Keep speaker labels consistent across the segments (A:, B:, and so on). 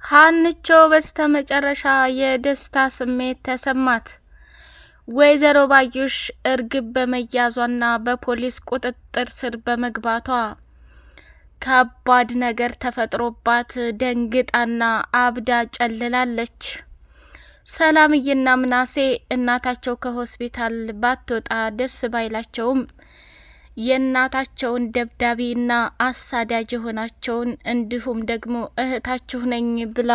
A: ሀንቾ በስተመጨረሻ የደስታ ስሜት ተሰማት። ወይዘሮ ባዩሽ እርግብ በመያዟና በፖሊስ ቁጥጥር ስር በመግባቷ ከባድ ነገር ተፈጥሮባት ደንግጣና አብዳ ጨልላለች። ሰላምዬና ምናሴ እናታቸው ከሆስፒታል ባትወጣ ደስ ባይላቸውም የእናታቸውን ደብዳቤና አሳዳጅ የሆናቸውን እንዲሁም ደግሞ እህታችሁ ነኝ ብላ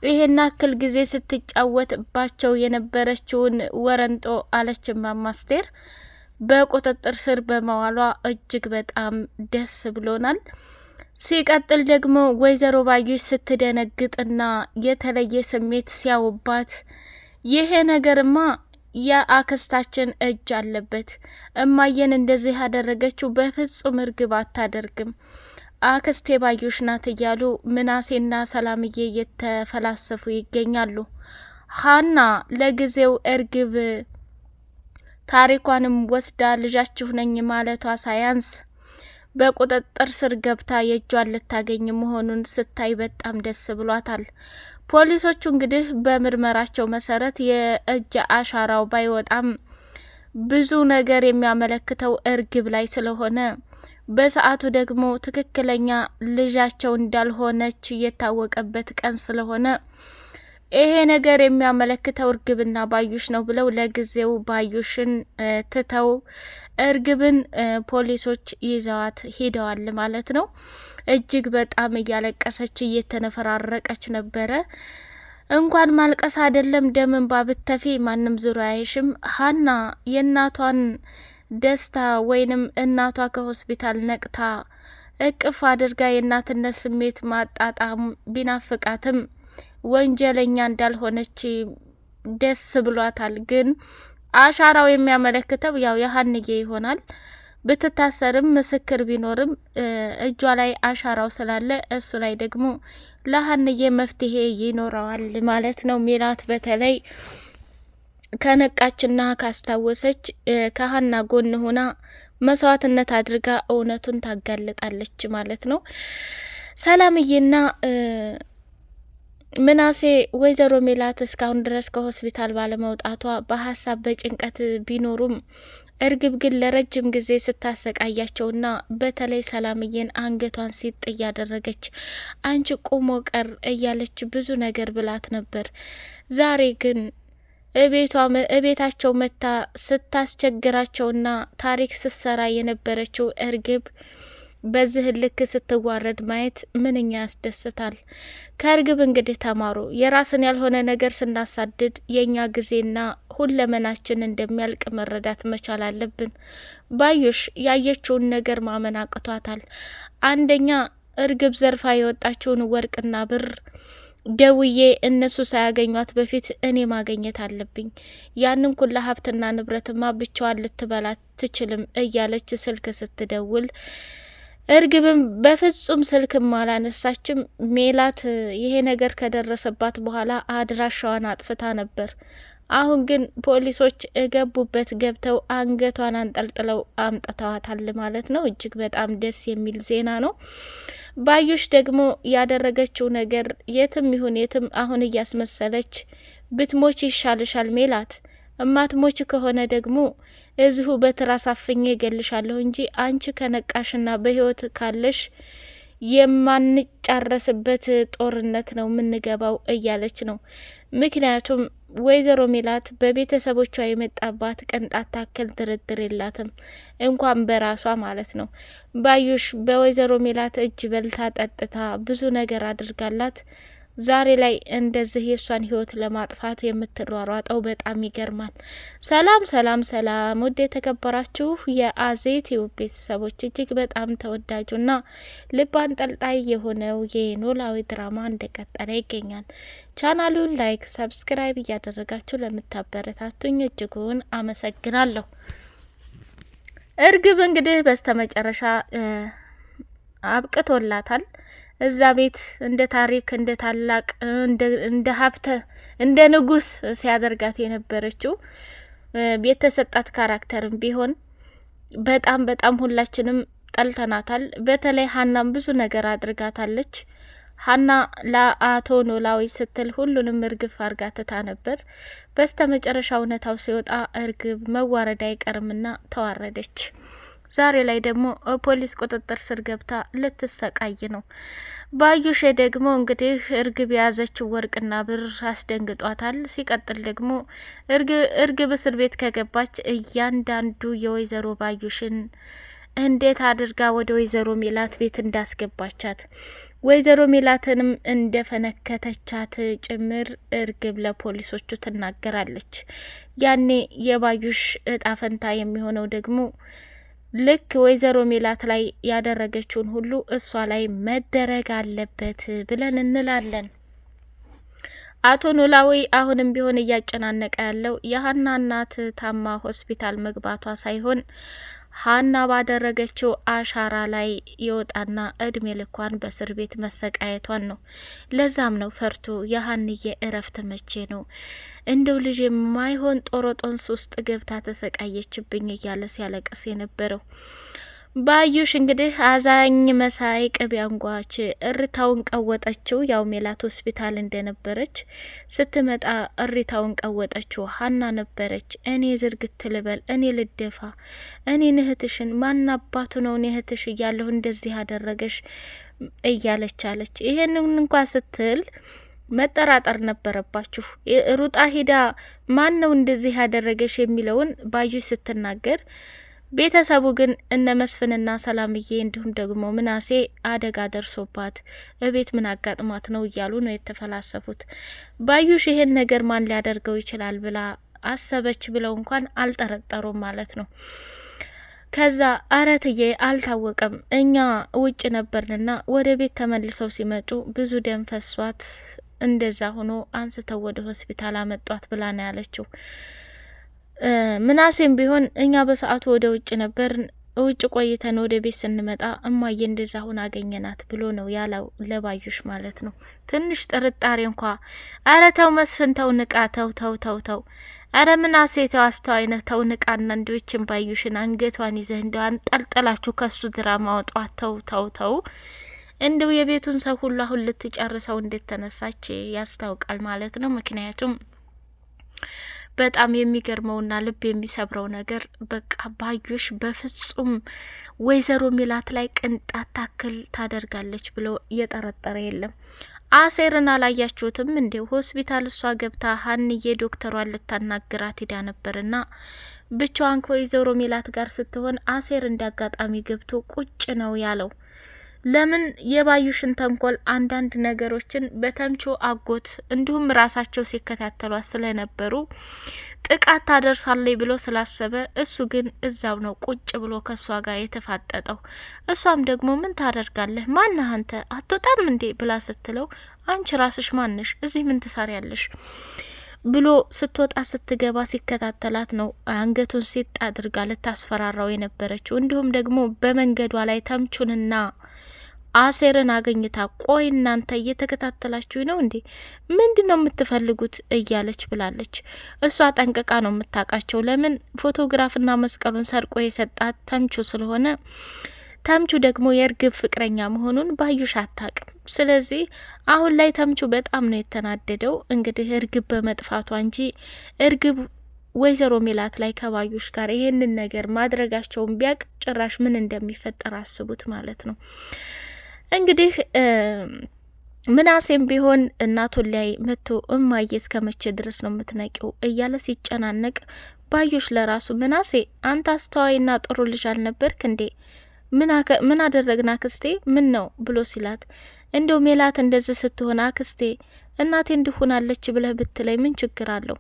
A: ይሄን ያክል ጊዜ ስትጫወትባቸው የነበረችውን ወረንጦ አለች እማማ አስቴር በቁጥጥር ስር በመዋሏ እጅግ በጣም ደስ ብሎናል። ሲቀጥል ደግሞ ወይዘሮ ባዩሽ ስትደነግጥና የተለየ ስሜት ሲያውባት ይሄ ነገርማ የአክስታችን እጅ አለበት፣ እማየን እንደዚህ ያደረገችው በፍጹም እርግብ አታደርግም፣ አክስቴ ባዩሽ ናት እያሉ ምናሴና ሰላምዬ እየተፈላሰፉ ይገኛሉ። ሀና ለጊዜው እርግብ ታሪኳንም ወስዳ ልጃችሁ ነኝ ማለቷ ሳያንስ በቁጥጥር ስር ገብታ የእጇን ልታገኝ መሆኑን ስታይ በጣም ደስ ብሏታል። ፖሊሶቹ እንግዲህ በምርመራቸው መሰረት የእጅ አሻራው ባይወጣም ብዙ ነገር የሚያመለክተው እርግብ ላይ ስለሆነ በሰዓቱ ደግሞ ትክክለኛ ልጃቸው እንዳልሆነች የታወቀበት ቀን ስለሆነ ይሄ ነገር የሚያመለክተው እርግብና ባዩሽ ነው ብለው ለጊዜው ባዩሽን ትተው እርግብን ፖሊሶች ይዘዋት ሄደዋል ማለት ነው። እጅግ በጣም እያለቀሰች እየተነፈራረቀች ነበረ። እንኳን ማልቀስ አይደለም ደም እንባ ብትተፊ ማንም ዙሮ አይሽም። ሀና የእናቷን ደስታ ወይንም እናቷ ከሆስፒታል ነቅታ እቅፍ አድርጋ የእናትነት ስሜት ማጣጣም ቢናፍቃትም ወንጀለኛ እንዳልሆነች ደስ ብሏታል። ግን አሻራው የሚያመለክተው ያው የሀንዬ ይሆናል። ብትታሰርም ምስክር ቢኖርም እጇ ላይ አሻራው ስላለ እሱ ላይ ደግሞ ለሀንዬ መፍትሄ ይኖረዋል ማለት ነው። ሜላት በተለይ ከነቃችና ካስታወሰች ከሀና ጎን ሆና መስዋዕትነት አድርጋ እውነቱን ታጋልጣለች ማለት ነው። ሰላምዬና ምናሴ ወይዘሮ ሜላት እስካሁን ድረስ ከሆስፒታል ባለመውጣቷ በሀሳብ በጭንቀት ቢኖሩም እርግብ ግን ለረጅም ጊዜ ስታሰቃያቸውና በተለይ ሰላምዬን አንገቷን ሲጥ እያደረገች አንቺ ቁሞ ቀር እያለች ብዙ ነገር ብላት ነበር። ዛሬ ግን እቤታቸው መታ ስታስቸግራቸውና ታሪክ ስትሰራ የነበረችው እርግብ በዚህ ልክ ስትዋረድ ማየት ምንኛ ያስደስታል። ከእርግብ እንግዲህ ተማሩ። የራስን ያልሆነ ነገር ስናሳድድ የእኛ ጊዜና ሁለመናችን እንደሚያልቅ መረዳት መቻል አለብን። ባዩሽ ያየችውን ነገር ማመን አቅቷታል። አንደኛ እርግብ ዘርፋ የወጣችውን ወርቅና ብር ደውዬ እነሱ ሳያገኟት በፊት እኔ ማገኘት አለብኝ፣ ያንን ኩላ ሀብትና ንብረትማ ብቻዋን ልትበላ ትችልም እያለች ስልክ ስትደውል እርግብም በፍጹም ስልክም አላነሳችም። ሜላት ይሄ ነገር ከደረሰባት በኋላ አድራሻዋን አጥፍታ ነበር። አሁን ግን ፖሊሶች እገቡበት ገብተው አንገቷን አንጠልጥለው አምጥተዋታል ማለት ነው። እጅግ በጣም ደስ የሚል ዜና ነው። ባዩሽ ደግሞ ያደረገችው ነገር የትም ይሁን የትም አሁን እያስመሰለች ብትሞች ይሻልሻል ሜላት፣ እማትሞች ከሆነ ደግሞ እዚሁ በትራስ አፍኜ እገልሻለሁ እንጂ አንቺ ከነቃሽና በህይወት ካለሽ የማንጫረስበት ጦርነት ነው የምንገባው እያለች ነው። ምክንያቱም ወይዘሮ ሜላት በቤተሰቦቿ የመጣባት ቅንጣት ታክል ድርድር የላትም፣ እንኳን በራሷ ማለት ነው። ባዩሽ በወይዘሮ ሜላት እጅ በልታ ጠጥታ ብዙ ነገር አድርጋላት ዛሬ ላይ እንደዚህ የእሷን ህይወት ለማጥፋት የምትሯሯጠው በጣም ይገርማል። ሰላም ሰላም ሰላም! ውድ የተከበራችሁ የአዜት ቤተሰቦች እጅግ በጣም ተወዳጁና ልብ አንጠልጣይ የሆነው የኖላዊ ድራማ እንደቀጠለ ይገኛል። ቻናሉን ላይክ፣ ሰብስክራይብ እያደረጋችሁ ለምታበረታቱኝ እጅጉን አመሰግናለሁ። እርግብ እንግዲህ በስተመጨረሻ አብቅቶላታል። እዛ ቤት እንደ ታሪክ እንደ ታላቅ እንደ ሀብተ እንደ ንጉስ ሲያደርጋት የነበረችው ቤት ተሰጣት ካራክተርም ቢሆን በጣም ሁላችንም ጠልተናታል። በተለይ ሀናም ብዙ ነገር አድርጋታለች። ሀና ለአቶ ኖላዊ ስትል ሁሉንም እርግፍ አርጋ ትታ ነበር። በስተ መጨረሻ እውነታው ሲወጣ እርግብ መዋረድ አይቀርምና ተዋረደች። ዛሬ ላይ ደግሞ ፖሊስ ቁጥጥር ስር ገብታ ልትሰቃይ ነው። ባዩሽ ደግሞ እንግዲህ እርግብ የያዘችው ወርቅና ብር አስደንግጧታል። ሲቀጥል ደግሞ እርግብ እስር ቤት ከገባች እያንዳንዱ የወይዘሮ ባዩሽን እንዴት አድርጋ ወደ ወይዘሮ ሜላት ቤት እንዳስገባቻት ወይዘሮ ሜላትንም እንደፈነከተቻት ጭምር እርግብ ለፖሊሶቹ ትናገራለች። ያኔ የባዩሽ እጣ ፈንታ የሚሆነው ደግሞ ልክ ወይዘሮ ሜላት ላይ ያደረገችውን ሁሉ እሷ ላይ መደረግ አለበት ብለን እንላለን። አቶ ኖላዊ አሁንም ቢሆን እያጨናነቀ ያለው የሀና እናት ታማ ሆስፒታል መግባቷ ሳይሆን ሀና ባደረገችው አሻራ ላይ የወጣና እድሜ ልኳን በእስር ቤት መሰቃየቷን ነው። ለዛም ነው ፈርቶ የሀንዬ እረፍት መቼ ነው እንደው ልጅ የማይሆን ጦሮጦንስ ውስጥ ገብታ ተሰቃየችብኝ እያለ ሲያለቅስ የነበረው። ባዩሽ እንግዲህ አዛኝ መሳይ ቅቤ አንጓች እሪታውን ቀወጠችው። ያው ሜላት ሆስፒታል እንደነበረች ስትመጣ እሪታውን ቀወጠችው ሀና ነበረች። እኔ ዝርግት ልበል፣ እኔ ልደፋ፣ እኔ ንህትሽን ማናባቱ ነው ንህትሽ እያለሁ እንደዚህ ያደረገሽ እያለች አለች። ይሄንን እንኳ ስትል መጠራጠር ነበረባችሁ። ሩጣ ሂዳ ማን ነው እንደዚህ ያደረገሽ የሚለውን ባዩሽ ስትናገር ቤተሰቡ ግን እነ መስፍንና ሰላምዬ እንዲሁም ደግሞ ምናሴ አደጋ ደርሶባት እቤት ምን አጋጥሟት ነው እያሉ ነው የተፈላሰፉት። ባዩሽ ይሄን ነገር ማን ሊያደርገው ይችላል ብላ አሰበች ብለው እንኳን አልጠረጠሩም ማለት ነው። ከዛ አረትዬ አልታወቀም፣ እኛ ውጭ ነበርንና ወደ ቤት ተመልሰው ሲመጡ ብዙ ደም ፈሷት እንደዛ ሆኖ አንስተው ወደ ሆስፒታል አመጧት ብላ ነው ያለችው። ምናሴም ቢሆን እኛ በሰዓቱ ወደ ውጭ ነበርን፣ ውጭ ቆይተን ወደ ቤት ስንመጣ እማዬ እንደዛ ሁን አገኘናት ብሎ ነው ያለው ለባዩሽ ማለት ነው። ትንሽ ጥርጣሬ እንኳ አረ ተው መስፍን ተው ንቃ፣ ተው ተው ተው ተው፣ አረ ምናሴ ተው አስተዋይነት ተው ንቃና እንዲዎችን ባዩሽን አንገቷን ይዘህ እንደው አንጠልጥላችሁ ከሱ ድራማ አውጧት፣ ተው ተው ተው። እንደው የቤቱን ሰው ሁሉ አሁን ልትጨርሰው እንዴት ተነሳች ያስታውቃል ማለት ነው። ምክንያቱም በጣም የሚገርመውና ልብ የሚሰብረው ነገር በቃ ባዩሽ በፍጹም ወይዘሮ ሜላት ላይ ቅንጣት ታክል ታደርጋለች ብሎ እየጠረጠረ የለም። አሴርን አላያችሁትም እንዴ? ሆስፒታል እሷ ገብታ ሀንዬ ዶክተሯን ልታናግራት ሄዳ ነበርና ብቻዋን ከወይዘሮ ሜላት ጋር ስትሆን አሴር እንዲያጋጣሚ ገብቶ ቁጭ ነው ያለው። ለምን የባዩሽን ተንኮል አንዳንድ ነገሮችን በተምቾ አጎት እንዲሁም ራሳቸው ሲከታተሏት ስለነበሩ ጥቃት ታደርሳለች ብሎ ስላሰበ እሱ ግን እዛው ነው ቁጭ ብሎ ከሷ ጋር የተፋጠጠው። እሷም ደግሞ ምን ታደርጋለህ ማነህ አንተ አትወጣም እንዴ ብላ ስትለው አንቺ ራስሽ ማንሽ እዚህ ምን ትሰሪያለሽ ብሎ ስትወጣ ስትገባ ሲከታተላት ነው አንገቱን ሲጥ አድርጋ ልታስፈራራው የነበረችው። እንዲሁም ደግሞ በመንገዷ ላይ ተምቹንና አሴርን አገኝታ ቆይ እናንተ እየተከታተላችሁ ነው እንዴ? ምንድነው የምትፈልጉት እያለች ብላለች። እሷ ጠንቅቃ ነው የምታውቃቸው። ለምን ፎቶግራፍና መስቀሉን ሰርቆ የሰጣት ተምቹ ስለሆነ ተምቹ ደግሞ የእርግብ ፍቅረኛ መሆኑን ባዩሽ አታውቅም። ስለዚህ አሁን ላይ ተምቹ በጣም ነው የተናደደው። እንግዲህ እርግብ በመጥፋቷ እንጂ እርግብ ወይዘሮ ሜላት ላይ ከባዩሽ ጋር ይሄንን ነገር ማድረጋቸውን ቢያቅ ጭራሽ ምን እንደሚፈጠር አስቡት ማለት ነው። እንግዲህ ምናሴም ቢሆን እናቱን ላይ መጥቶ እማዬ እስከ መቼ ድረስ ነው የምትነቂው እያለ ሲጨናነቅ፣ ባዩሽ ለራሱ ምናሴ አንተ አስተዋይና ጥሩ ልጅ አልነበርክ እንዴ? ምን አደረግና አክስቴ ምን ነው ብሎ ሲላት፣ እንደው ሜላት እንደዚህ ስትሆን አክስቴ እናቴ እንዲሆናለች ብለህ ብትለይ ምን ችግር አለው?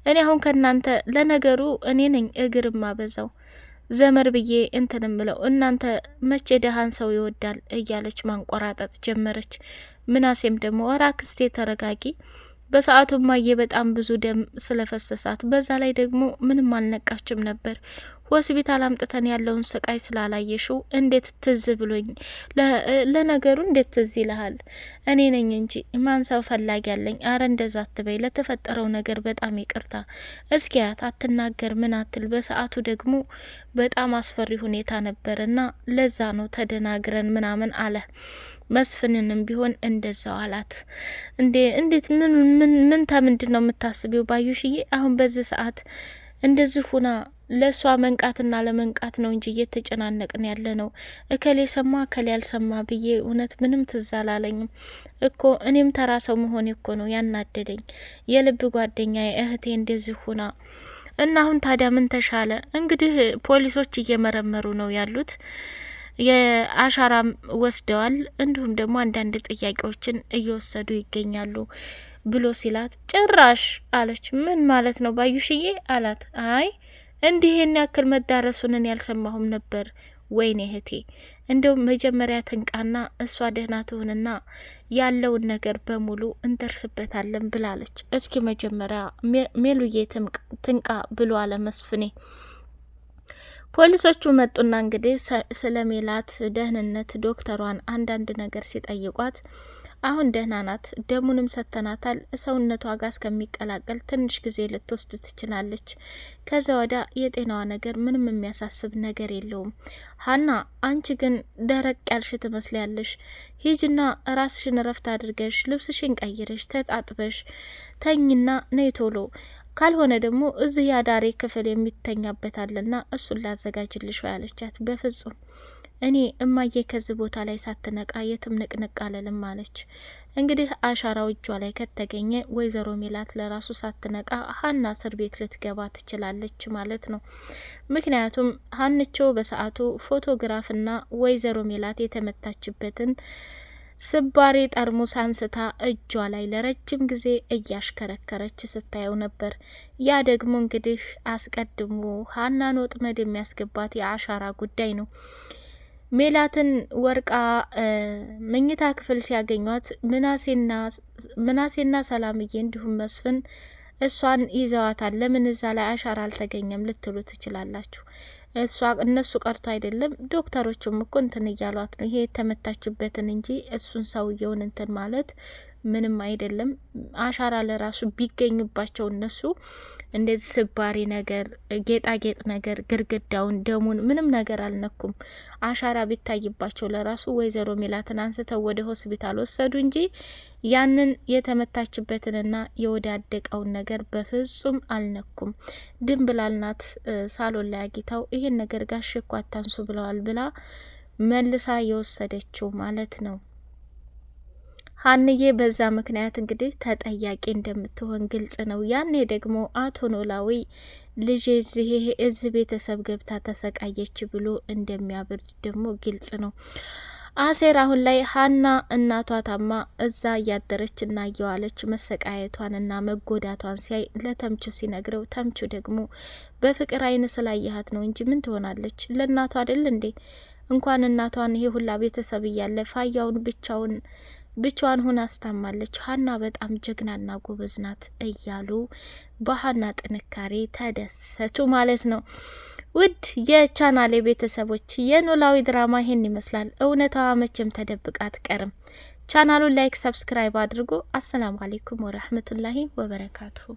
A: እኔ አሁን ከእናንተ ለነገሩ እኔ ነኝ እግር ማበዛው ዘመር ብዬ እንትን ምለው እናንተ መቼ ደሃን ሰው ይወዳል እያለች ማንቆራጠጥ ጀመረች። ምናሴም ደግሞ ወራ አክስቴ ተረጋጊ፣ በሰዓቱ ማየ በጣም ብዙ ደም ስለፈሰሳት በዛ ላይ ደግሞ ምንም አልነቃችም ነበር፣ ሆስፒታል አምጥተን ያለውን ስቃይ ስላላየሽው እንዴት ትዝ ብሎኝ ለነገሩ እንዴት ትዝ ይልሃል? እኔ ነኝ እንጂ ማን ሰው ፈላጊ ያለኝ? አረ እንደዛ አትበይ፣ ለተፈጠረው ነገር በጣም ይቅርታ። እስኪያት አትናገር ምን አትል። በሰዓቱ ደግሞ በጣም አስፈሪ ሁኔታ ነበርና ለዛ ነው ተደናግረን ምናምን አለ። መስፍንንም ቢሆን እንደዛው አላት። እንዴት ምን ምንድን ነው የምታስቢው ባዩሽዬ? አሁን በዚህ ሰዓት እንደዚህ ሁና ለሷ መንቃትና ለመንቃት ነው እንጂ እየተጨናነቅን ያለ ነው። እከሌ ሰማ እከሌ ያልሰማ ብዬ እውነት ምንም ትዝ አላለኝም እኮ። እኔም ተራ ሰው መሆኔ እኮ ነው ያናደደኝ። የልብ ጓደኛ እህቴ እንደዚህ ሁና እና አሁን ታዲያ ምን ተሻለ? እንግዲህ ፖሊሶች እየመረመሩ ነው ያሉት። የአሻራም ወስደዋል። እንዲሁም ደግሞ አንዳንድ ጥያቄዎችን እየወሰዱ ይገኛሉ ብሎ ሲላት ጭራሽ አለች። ምን ማለት ነው ባዩሽዬ አላት። አይ እንዲህ ይሄን ያክል መዳረሱንን ያልሰማሁም ነበር። ወይኔ እህቴ እንደው መጀመሪያ ትንቃና እሷ ደህና ትሁንና ያለውን ነገር በሙሉ እንደርስበታለን ብላለች። እስኪ መጀመሪያ ሜሉዬ ትንቃ ብሎ አለ መስፍኔ። ፖሊሶቹ መጡና እንግዲህ ስለ ሜላት ደህንነት ዶክተሯን አንዳንድ ነገር ሲጠይቋት አሁን ደህና ናት፣ ደሙንም ሰተናታል። ሰውነቷ ጋር እስከሚቀላቀል ትንሽ ጊዜ ልትወስድ ትችላለች። ከዛ ወዳ የጤናዋ ነገር ምንም የሚያሳስብ ነገር የለውም። ሀና አንቺ ግን ደረቅ ያልሽ ትመስልያለሽ። ሂጅና ራስሽን እረፍት አድርገሽ ልብስሽን ቀይረሽ ተጣጥበሽ ተኝና ነይ ቶሎ። ካልሆነ ደግሞ እዚህ ያዳሪ ክፍል የሚተኛበታልና እሱን ላዘጋጅልሽ ያለቻት። በፍጹም እኔ እማዬ ከዚህ ቦታ ላይ ሳትነቃ የትም ንቅንቅ አለልም አለች። እንግዲህ አሻራው እጇ ላይ ከተገኘ ወይዘሮ ሜላት ለራሱ ሳትነቃ ሀና እስር ቤት ልትገባ ትችላለች ማለት ነው። ምክንያቱም ሀንቾ በሰዓቱ ፎቶግራፍና ወይዘሮ ሜላት የተመታችበትን ስባሪ ጠርሙስ አንስታ እጇ ላይ ለረጅም ጊዜ እያሽከረከረች ስታየው ነበር። ያ ደግሞ እንግዲህ አስቀድሞ ሀናን ወጥመድ የሚያስገባት የአሻራ ጉዳይ ነው። ሜላትን ወርቃ መኝታ ክፍል ሲያገኟት ምናሴና ሰላምዬ እንዲሁም መስፍን እሷን ይዘዋታል። ለምን እዛ ላይ አሻራ አልተገኘም ልትሉ ትችላላችሁ። እነሱ ቀርቶ አይደለም ዶክተሮቹም እኮ እንትን እያሏት ነው። ይሄ የተመታችበትን እንጂ እሱን ሰውየውን እንትን ማለት ምንም አይደለም። አሻራ ለራሱ ቢገኙባቸው እነሱ እንደዚህ ስባሪ ነገር፣ ጌጣጌጥ ነገር፣ ግርግዳውን፣ ደሙን ምንም ነገር አልነኩም። አሻራ ቢታይባቸው ለራሱ ወይዘሮ ሜላትን አንስተው ወደ ሆስፒታል ወሰዱ እንጂ ያንን የተመታችበትንና የወዳደቀውን ነገር በፍጹም አልነኩም። ድንብላልናት ሳሎን ላይ አጊታው ይሄን ነገር ጋሽ እኮ አታንሱ ብለዋል ብላ መልሳ የወሰደችው ማለት ነው። ሀንዬ በዛ ምክንያት እንግዲህ ተጠያቂ እንደምትሆን ግልጽ ነው። ያኔ ደግሞ አቶ ኖላዊ ልጄ እዚህ ቤተሰብ ገብታ ተሰቃየች ብሎ እንደሚያብርድ ደግሞ ግልጽ ነው። አሴር አሁን ላይ ሀና እናቷ ታማ እዛ እያደረችና እየዋለች መሰቃየቷንና መጎዳቷን ሲያይ ለተምቹ ሲነግረው፣ ተምቹ ደግሞ በፍቅር አይን ስላየሃት ነው እንጂ ምን ትሆናለች? ለእናቷ አይደል እንዴ? እንኳን እናቷን ይሄ ሁላ ቤተሰብ እያለ ፋያውን ብቻዋን ሆና አስታማለች። ሀና በጣም ጀግናና ጎበዝ ናት እያሉ በሀና ጥንካሬ ተደሰቱ ማለት ነው። ውድ የቻናሌ ቤተሰቦች የኖላዊ ድራማ ይሄን ይመስላል። እውነታዋ መቼም ተደብቃ አትቀርም። ቻናሉን ላይክ፣ ሰብስክራይብ አድርጎ። አሰላሙ አሌይኩም ወረህመቱላሂ ወበረካቱሁ።